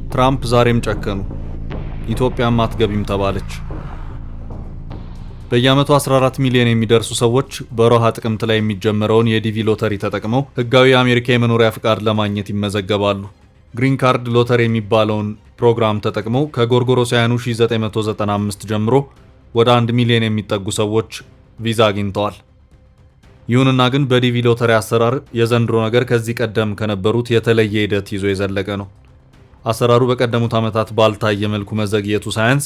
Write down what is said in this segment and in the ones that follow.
ትራምፕ ዛሬም ጨከኑ። ኢትዮጵያም አትገቢም ተባለች። በየዓመቱ 14 ሚሊዮን የሚደርሱ ሰዎች በሮሃ ጥቅምት ላይ የሚጀመረውን የዲቪ ሎተሪ ተጠቅመው ህጋዊ የአሜሪካ የመኖሪያ ፍቃድ ለማግኘት ይመዘገባሉ። ግሪን ካርድ ሎተሪ የሚባለውን ፕሮግራም ተጠቅመው ከጎርጎሮሳውያኑ 1995 ጀምሮ ወደ 1 ሚሊዮን የሚጠጉ ሰዎች ቪዛ አግኝተዋል። ይሁንና ግን በዲቪ ሎተሪ አሰራር የዘንድሮ ነገር ከዚህ ቀደም ከነበሩት የተለየ ሂደት ይዞ የዘለቀ ነው። አሰራሩ በቀደሙት ዓመታት ባልታየ መልኩ መዘግየቱ ሳያንስ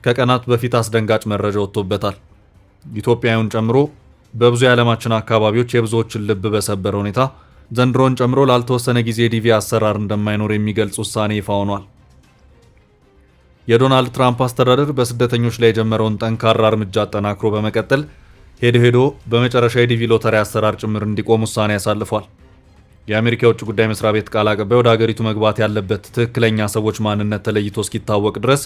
ከቀናት በፊት አስደንጋጭ መረጃ ወጥቶበታል። ኢትዮጵያውን ጨምሮ በብዙ የዓለማችን አካባቢዎች የብዙዎችን ልብ በሰበረ ሁኔታ ዘንድሮን ጨምሮ ላልተወሰነ ጊዜ ዲቪ አሰራር እንደማይኖር የሚገልጽ ውሳኔ ይፋ ሆኗል። የዶናልድ ትራምፕ አስተዳደር በስደተኞች ላይ የጀመረውን ጠንካራ እርምጃ አጠናክሮ በመቀጠል ሄዶ በመጨረሻ የዲቪ ሎተሪ አሰራር ጭምር እንዲቆም ውሳኔ ያሳልፏል። የአሜሪካ የውጭ ጉዳይ መስሪያ ቤት ቃል አቀባይ ወደ ሀገሪቱ መግባት ያለበት ትክክለኛ ሰዎች ማንነት ተለይቶ እስኪታወቅ ድረስ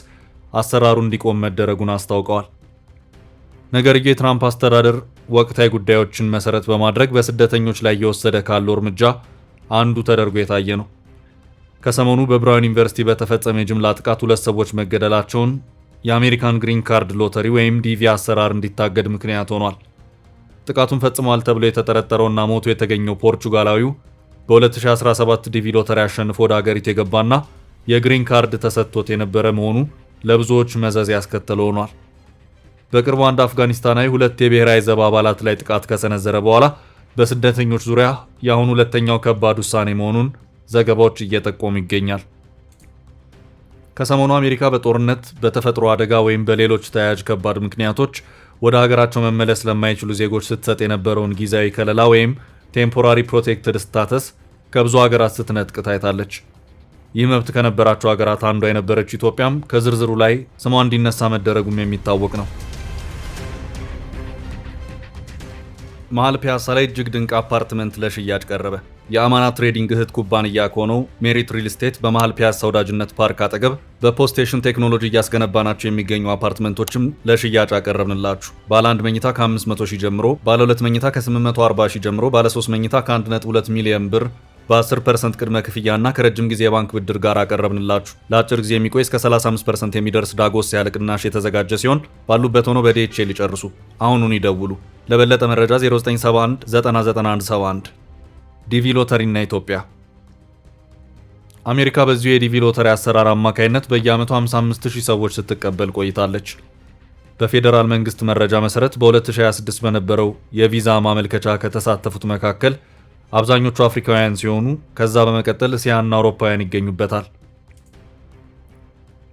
አሰራሩ እንዲቆም መደረጉን አስታውቀዋል። ነገር ግን የትራምፕ አስተዳደር ወቅታዊ ጉዳዮችን መሰረት በማድረግ በስደተኞች ላይ እየወሰደ ካለው እርምጃ አንዱ ተደርጎ የታየ ነው። ከሰሞኑ በብራውን ዩኒቨርሲቲ በተፈጸመ የጅምላ ጥቃት 2 ሰዎች መገደላቸውን የአሜሪካን ግሪን ካርድ ሎተሪ ወይም ዲቪ አሰራር እንዲታገድ ምክንያት ሆኗል። ጥቃቱን ፈጽሟል ተብሎ የተጠረጠረውና ሞቶ የተገኘው ፖርቹጋላዊው በ2017 ዲቪ ሎተሪ አሸንፎ ወደ ሀገሪቱ የገባና የግሪን ካርድ ተሰጥቶት የነበረ መሆኑ ለብዙዎች መዘዝ ያስከተለ ሆኗል። በቅርቡ አንድ አፍጋኒስታናዊ 2 የብሔራዊ ዘብ አባላት ላይ ጥቃት ከሰነዘረ በኋላ በስደተኞች ዙሪያ የአሁኑ ሁለተኛው ከባድ ውሳኔ መሆኑን ዘገባዎች እየጠቆሙ ይገኛል። ከሰሞኑ አሜሪካ በጦርነት በተፈጥሮ አደጋ ወይም በሌሎች ተያያዥ ከባድ ምክንያቶች ወደ ሀገራቸው መመለስ ለማይችሉ ዜጎች ስትሰጥ የነበረውን ጊዜያዊ ከለላ ወይም ቴምፖራሪ ፕሮቴክትድ ስታተስ ከብዙ ሀገራት ስትነጥቅ ታይታለች። ይህ መብት ከነበራቸው ሀገራት አንዷ የነበረችው ኢትዮጵያም ከዝርዝሩ ላይ ስሟ እንዲነሳ መደረጉም የሚታወቅ ነው። መሀል ፒያሳ ላይ እጅግ ድንቅ አፓርትመንት ለሽያጭ ቀረበ። የአማና ትሬዲንግ እህት ኩባንያ ከሆነው ሜሪት ሪል ስቴት በመሀል ፒያሳ ወዳጅነት ፓርክ አጠገብ በፖስቴሽን ቴክኖሎጂ እያስገነባናቸው የሚገኙ አፓርትመንቶችም ለሽያጭ አቀረብንላችሁ። ባለ 1 መኝታ ከ500 ሺህ ጀምሮ፣ ባለ 2 መኝታ ከ840 ሺህ ጀምሮ፣ ባለ 3 መኝታ ከ1.2 ሚሊዮን ብር በ10% ቅድመ ክፍያና ከረጅም ጊዜ የባንክ ብድር ጋር አቀረብንላችሁ። ለአጭር ጊዜ የሚቆይ እስከ 35% የሚደርስ ዳጎስ ያለ ቅናሽ የተዘጋጀ ሲሆን ባሉበት ሆኖ በዲኤችኤል ይጨርሱ። አሁኑን ይደውሉ። ለበለጠ መረጃ 0971 99171። ዲቪ ሎተሪ እና ኢትዮጵያ። አሜሪካ በዚሁ የዲቪ ሎተሪ አሰራር አማካይነት በየዓመቱ 55000 ሰዎች ስትቀበል ቆይታለች። በፌዴራል መንግስት መረጃ መሰረት በ2026 በነበረው የቪዛ ማመልከቻ ከተሳተፉት መካከል አብዛኞቹ አፍሪካውያን ሲሆኑ ከዛ በመቀጠል እስያና አውሮፓውያን ይገኙበታል።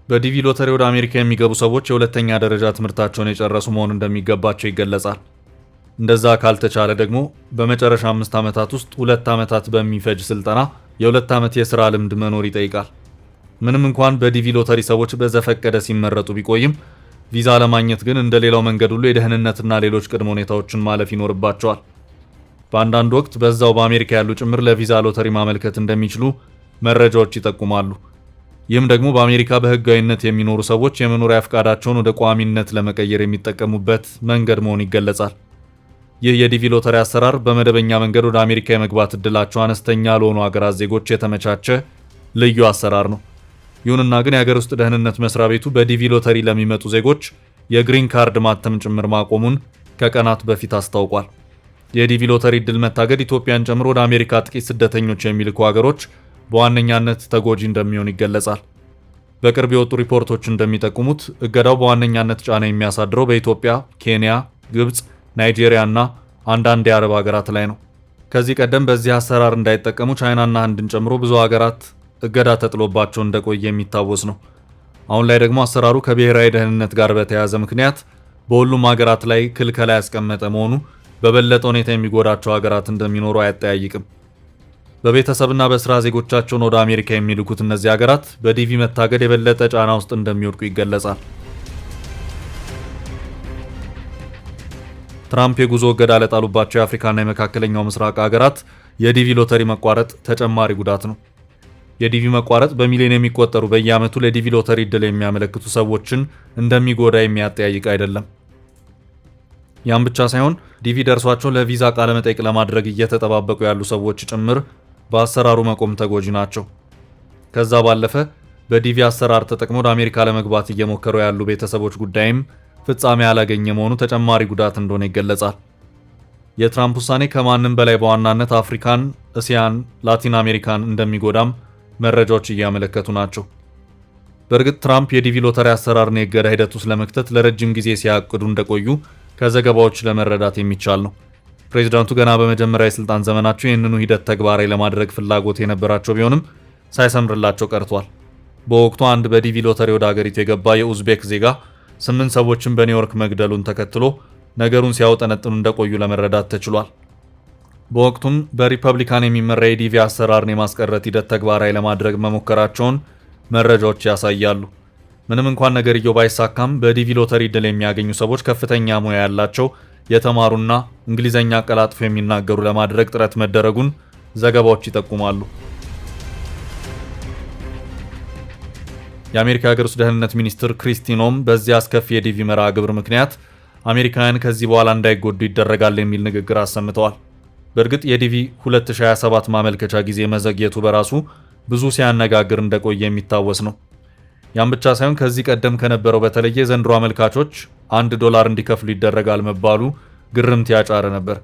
በዲቪ ሎተሪ ወደ አሜሪካ የሚገቡ ሰዎች የሁለተኛ ደረጃ ትምህርታቸውን የጨረሱ መሆን እንደሚገባቸው ይገለጻል። እንደዛ ካልተቻለ ደግሞ በመጨረሻ 5 ዓመታት ውስጥ 2 ዓመታት በሚፈጅ ስልጠና የ2 ዓመት የሥራ ልምድ መኖር ይጠይቃል። ምንም እንኳን በዲቪ ሎተሪ ሰዎች በዘፈቀደ ሲመረጡ ቢቆይም ቪዛ ለማግኘት ግን እንደሌላው መንገድ ሁሉ የደህንነትና ሌሎች ቅድመ ሁኔታዎችን ማለፍ ይኖርባቸዋል። በአንዳንድ ወቅት በዛው በአሜሪካ ያሉ ጭምር ለቪዛ ሎተሪ ማመልከት እንደሚችሉ መረጃዎች ይጠቁማሉ። ይህም ደግሞ በአሜሪካ በህጋዊነት የሚኖሩ ሰዎች የመኖሪያ ፍቃዳቸውን ወደ ቋሚነት ለመቀየር የሚጠቀሙበት መንገድ መሆኑ ይገለጻል። ይህ የዲቪ ሎተሪ አሰራር በመደበኛ መንገድ ወደ አሜሪካ የመግባት እድላቸው አነስተኛ ለሆኑ ሀገራት ዜጎች የተመቻቸ ልዩ አሰራር ነው። ይሁንና ግን የሀገር ውስጥ ደህንነት መስሪያ ቤቱ በዲቪ ሎተሪ ለሚመጡ ዜጎች የግሪን ካርድ ማተም ጭምር ማቆሙን ከቀናት በፊት አስታውቋል። የዲቪ ሎተሪ እድል መታገድ ኢትዮጵያን ጨምሮ ወደ አሜሪካ ጥቂት ስደተኞች የሚልኩ ሀገሮች በዋነኛነት ተጎጂ እንደሚሆን ይገለጻል። በቅርብ የወጡ ሪፖርቶች እንደሚጠቁሙት እገዳው በዋነኛነት ጫና የሚያሳድረው በኢትዮጵያ፣ ኬንያ፣ ግብጽ፣ ናይጄሪያ እና አንዳንድ የአረብ ሀገራት ላይ ነው። ከዚህ ቀደም በዚህ አሰራር እንዳይጠቀሙ ቻይናና ህንድን ጨምሮ ብዙ ሀገራት እገዳ ተጥሎባቸው እንደቆየ የሚታወስ ነው። አሁን ላይ ደግሞ አሰራሩ ከብሔራዊ ደህንነት ጋር በተያያዘ ምክንያት በሁሉም ሀገራት ላይ ክልከላ ያስቀመጠ መሆኑ በበለጠ ሁኔታ የሚጎዳቸው ሀገራት እንደሚኖሩ አያጠያይቅም። በቤተሰብና በስራ ዜጎቻቸውን ወደ አሜሪካ የሚልኩት እነዚህ ሀገራት በዲቪ መታገድ የበለጠ ጫና ውስጥ እንደሚወድቁ ይገለጻል። ትራምፕ የጉዞ እገዳ ለጣሉባቸው የአፍሪካና የመካከለኛው ምስራቅ ሀገራት የዲቪ ሎተሪ መቋረጥ ተጨማሪ ጉዳት ነው። የዲቪ መቋረጥ በሚሊዮን የሚቆጠሩ በየዓመቱ ለዲቪ ሎተሪ እድል የሚያመለክቱ ሰዎችን እንደሚጎዳ የሚያጠያይቅ አይደለም። ያም ብቻ ሳይሆን ዲቪ ደርሷቸው ለቪዛ ቃለ መጠይቅ ለማድረግ እየተጠባበቁ ያሉ ሰዎች ጭምር በአሰራሩ መቆም ተጎጂ ናቸው። ከዛ ባለፈ በዲቪ አሰራር ተጠቅመው ወደ አሜሪካ ለመግባት እየሞከሩ ያሉ ቤተሰቦች ጉዳይም ፍጻሜ ያላገኘ መሆኑ ተጨማሪ ጉዳት እንደሆነ ይገለጻል። የትራምፕ ውሳኔ ከማንም በላይ በዋናነት አፍሪካን፣ እስያን፣ ላቲን አሜሪካን እንደሚጎዳም መረጃዎች እያመለከቱ ናቸው። በእርግጥ ትራምፕ የዲቪ ሎተሪ አሰራርን የእገዳ ሂደት ውስጥ ለመክተት ለረጅም ጊዜ ሲያቅዱ እንደቆዩ ከዘገባዎች ለመረዳት የሚቻል ነው። ፕሬዚዳንቱ ገና በመጀመሪያ የስልጣን ዘመናቸው ይህንኑ ሂደት ተግባራዊ ለማድረግ ፍላጎት የነበራቸው ቢሆንም ሳይሰምርላቸው ቀርቷል። በወቅቱ አንድ በዲቪ ሎተሪ ወደ አገሪቱ የገባ የኡዝቤክ ዜጋ 8 ሰዎችን በኒውዮርክ መግደሉን ተከትሎ ነገሩን ሲያውጠነጥኑ እንደቆዩ ለመረዳት ተችሏል። በወቅቱም በሪፐብሊካን የሚመራ የዲቪ አሰራርን የማስቀረት ሂደት ተግባራዊ ለማድረግ መሞከራቸውን መረጃዎች ያሳያሉ። ምንም እንኳን ነገርየው ባይሳካም በዲቪ ሎተሪ ዕድል የሚያገኙ ሰዎች ከፍተኛ ሙያ ያላቸው፣ የተማሩና እንግሊዝኛ አቀላጥፎ የሚናገሩ ለማድረግ ጥረት መደረጉን ዘገባዎች ይጠቁማሉ። የአሜሪካ ሀገር ውስጥ ደህንነት ሚኒስትር ክሪስቲ ኖም በዚህ አስከፊ የዲቪ መርሃ ግብር ምክንያት አሜሪካውያን ከዚህ በኋላ እንዳይጎዱ ይደረጋል የሚል ንግግር አሰምተዋል። በእርግጥ የዲቪ 2027 ማመልከቻ ጊዜ መዘግየቱ በራሱ ብዙ ሲያነጋግር እንደቆየ የሚታወስ ነው። ያም ብቻ ሳይሆን ከዚህ ቀደም ከነበረው በተለየ ዘንድሮ አመልካቾች $1 እንዲከፍሉ ይደረጋል መባሉ ግርምት ያጫረ ነበር።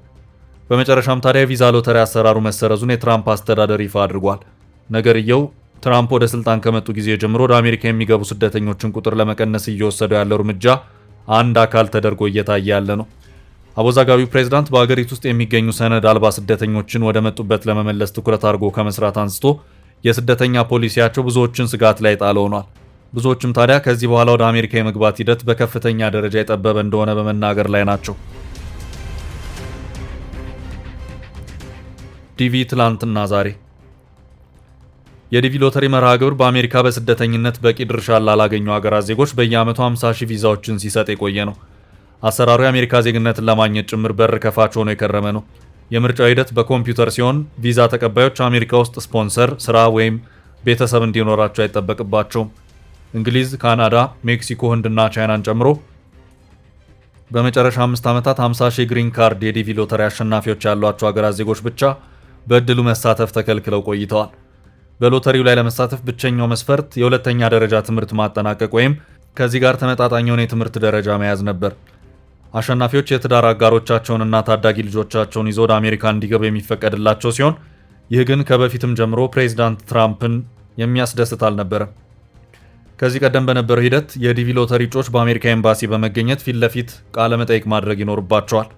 በመጨረሻም ታዲያ የቪዛ ሎተሪ አሰራሩ መሰረዙን የትራምፕ አስተዳደር ይፋ አድርጓል። ነገርየው ትራምፕ ወደ ስልጣን ከመጡ ጊዜ ጀምሮ ወደ አሜሪካ የሚገቡ ስደተኞችን ቁጥር ለመቀነስ እየወሰደው ያለው እርምጃ አንድ አካል ተደርጎ እየታየ ያለ ነው። አወዛጋቢው ፕሬዝዳንት በአገሪቱ ውስጥ የሚገኙ ሰነድ አልባ ስደተኞችን ወደ መጡበት ለመመለስ ትኩረት አድርጎ ከመስራት አንስቶ የስደተኛ ፖሊሲያቸው ብዙዎችን ስጋት ላይ ጣለ ሆኗል። ብዙዎችም ታዲያ ከዚህ በኋላ ወደ አሜሪካ የመግባት ሂደት በከፍተኛ ደረጃ የጠበበ እንደሆነ በመናገር ላይ ናቸው። ዲቪ ትላንትና ዛሬ። የዲቪ ሎተሪ መርሃ ግብር በአሜሪካ በስደተኝነት በቂ ድርሻ ላላገኙ ሀገራት ዜጎች በየዓመቱ 50,000 ቪዛዎችን ሲሰጥ የቆየ ነው። አሰራሩ የአሜሪካ ዜግነትን ለማግኘት ጭምር በር ከፋች ሆኖ የከረመ ነው። የምርጫው ሂደት በኮምፒውተር ሲሆን ቪዛ ተቀባዮች አሜሪካ ውስጥ ስፖንሰር፣ ስራ ወይም ቤተሰብ እንዲኖራቸው አይጠበቅባቸውም። እንግሊዝ፣ ካናዳ፣ ሜክሲኮ፣ ህንድና ቻይናን ጨምሮ በመጨረሻ 5 ዓመታት 50,000 ግሪን ካርድ የዲቪ ሎተሪ አሸናፊዎች ያሏቸው ሀገራት ዜጎች ብቻ በእድሉ መሳተፍ ተከልክለው ቆይተዋል። በሎተሪው ላይ ለመሳተፍ ብቸኛው መስፈርት የሁለተኛ ደረጃ ትምህርት ማጠናቀቅ ወይም ከዚህ ጋር ተመጣጣኝ የሆነ የትምህርት ደረጃ መያዝ ነበር። አሸናፊዎች የትዳር አጋሮቻቸውንና ታዳጊ ልጆቻቸውን ይዘው ወደ አሜሪካ እንዲገቡ የሚፈቀድላቸው ሲሆን ይህ ግን ከበፊትም ጀምሮ ፕሬዚዳንት ትራምፕን የሚያስደስት አልነበረም። ከዚህ ቀደም በነበረው ሂደት የዲቪ ሎተሪ እጩዎች በአሜሪካ ኤምባሲ በመገኘት ፊት ለፊት ቃለ መጠይቅ ማድረግ ይኖርባቸዋል።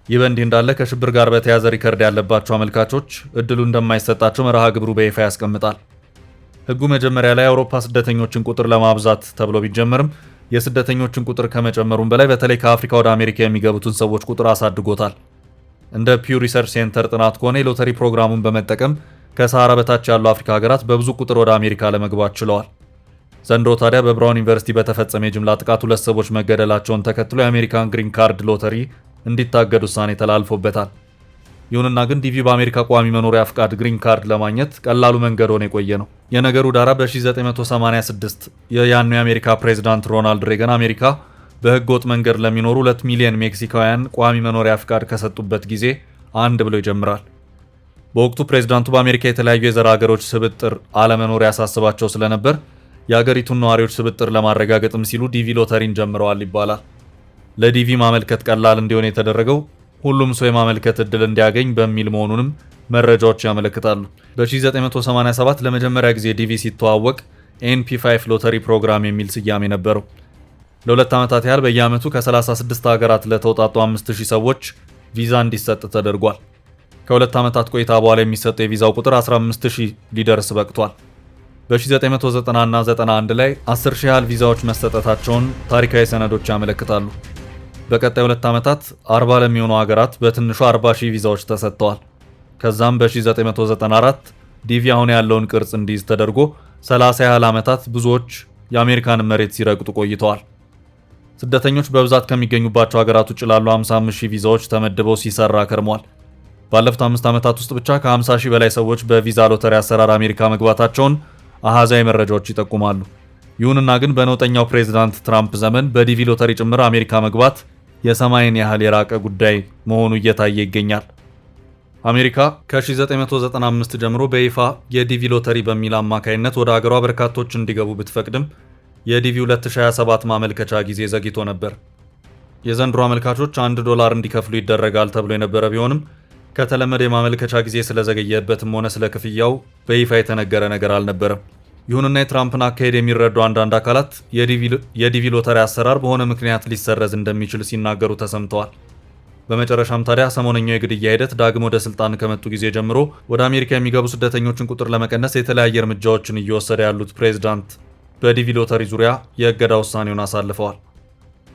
ይህ በእንዲህ እንዳለ ከሽብር ጋር በተያያዘ ሪከርድ ያለባቸው አመልካቾች እድሉ እንደማይሰጣቸው መርሃ ግብሩ በይፋ ያስቀምጣል። ህጉ መጀመሪያ ላይ የአውሮፓ ስደተኞችን ቁጥር ለማብዛት ተብሎ ቢጀመርም የስደተኞችን ቁጥር ከመጨመሩም በላይ በተለይ ከአፍሪካ ወደ አሜሪካ የሚገቡትን ሰዎች ቁጥር አሳድጎታል። እንደ ፒው ሪሰርች ሴንተር ጥናት ከሆነ የሎተሪ ፕሮግራሙን በመጠቀም ከሰሃራ በታች ያሉ አፍሪካ ሀገራት በብዙ ቁጥር ወደ አሜሪካ ለመግባት ችለዋል። ዘንድሮ ታዲያ በብራውን ዩኒቨርሲቲ በተፈጸመ የጅምላ ጥቃት 2 ሰዎች መገደላቸውን ተከትሎ የአሜሪካን ግሪን ካርድ ሎተሪ እንዲታገድ ውሳኔ ተላልፎበታል። ይሁንና ግን ዲቪ በአሜሪካ ቋሚ መኖሪያ ፍቃድ ግሪን ካርድ ለማግኘት ቀላሉ መንገድ ሆኖ የቆየ ነው። የነገሩ ዳራ በ1986 የያኔው የአሜሪካ ፕሬዝዳንት ሮናልድ ሬገን አሜሪካ በህገ ወጥ መንገድ ለሚኖሩ 2 ሚሊዮን ሜክሲካውያን ቋሚ መኖሪያ ፍቃድ ከሰጡበት ጊዜ አንድ ብሎ ይጀምራል። በወቅቱ ፕሬዝዳንቱ በአሜሪካ የተለያዩ የዘር ሀገሮች ስብጥር አለመኖር ያሳስባቸው ስለነበር የአገሪቱን ነዋሪዎች ስብጥር ለማረጋገጥም ሲሉ ዲቪ ሎተሪን ጀምረዋል ይባላል። ለዲቪ ማመልከት ቀላል እንዲሆን የተደረገው ሁሉም ሰው የማመልከት እድል እንዲያገኝ በሚል መሆኑንም መረጃዎች ያመለክታሉ። በ1987 ለመጀመሪያ ጊዜ ዲቪ ሲተዋወቅ NP5 ሎተሪ ፕሮግራም የሚል ስያሜ ነበረው። ለ2 ዓመታት ያህል በየዓመቱ ከ36 ሀገራት ለተውጣጡ 5000 ሰዎች ቪዛ እንዲሰጥ ተደርጓል። ከ2 ዓመታት ቆይታ በኋላ የሚሰጠው የቪዛው ቁጥር 15000 ሊደርስ በቅቷል። በ1990 እና 91 ላይ 10,000 ያህል ቪዛዎች መሰጠታቸውን ታሪካዊ ሰነዶች ያመለክታሉ። በቀጣይ 2 ዓመታት 40 ለሚሆኑ ሀገራት በትንሹ 40,000 ቪዛዎች ተሰጥተዋል። ከዛም በ1994 ዲቪ አሁን ያለውን ቅርጽ እንዲይዝ ተደርጎ 30 ያህል ዓመታት ብዙዎች የአሜሪካን መሬት ሲረግጡ ቆይተዋል። ስደተኞች በብዛት ከሚገኙባቸው ሀገራት ውጭ ላሉ 55,000 ቪዛዎች ተመድበው ሲሰራ ከርሟል። ባለፉት 5 ዓመታት ውስጥ ብቻ ከ50,000 በላይ ሰዎች በቪዛ ሎተሪ አሰራር አሜሪካ መግባታቸውን አሃዛዊ መረጃዎች ይጠቁማሉ። ይሁንና ግን በነውጠኛው ፕሬዝዳንት ትራምፕ ዘመን በዲቪ ሎተሪ ጭምር አሜሪካ መግባት የሰማይን ያህል የራቀ ጉዳይ መሆኑ እየታየ ይገኛል። አሜሪካ ከ1995 ጀምሮ በይፋ የዲቪ ሎተሪ በሚል አማካይነት ወደ አገሯ በርካቶች እንዲገቡ ብትፈቅድም የዲቪ 2027 ማመልከቻ ጊዜ ዘግይቶ ነበር። የዘንድሮ አመልካቾች $1 እንዲከፍሉ ይደረጋል ተብሎ የነበረ ቢሆንም ከተለመደ የማመልከቻ ጊዜ ስለዘገየበትም ሆነ ስለ ክፍያው በይፋ የተነገረ ነገር አልነበረም። ይሁንና የትራምፕን አካሄድ የሚረዱ አንዳንድ አካላት የዲቪ ሎተሪ አሰራር በሆነ ምክንያት ሊሰረዝ እንደሚችል ሲናገሩ ተሰምተዋል። በመጨረሻም ታዲያ ሰሞነኛው የግድያ ሂደት ዳግም ወደ ስልጣን ከመጡ ጊዜ ጀምሮ ወደ አሜሪካ የሚገቡ ስደተኞችን ቁጥር ለመቀነስ የተለያየ እርምጃዎችን እየወሰደ ያሉት ፕሬዝዳንት በዲቪ ሎተሪ ዙሪያ የእገዳ ውሳኔውን አሳልፈዋል።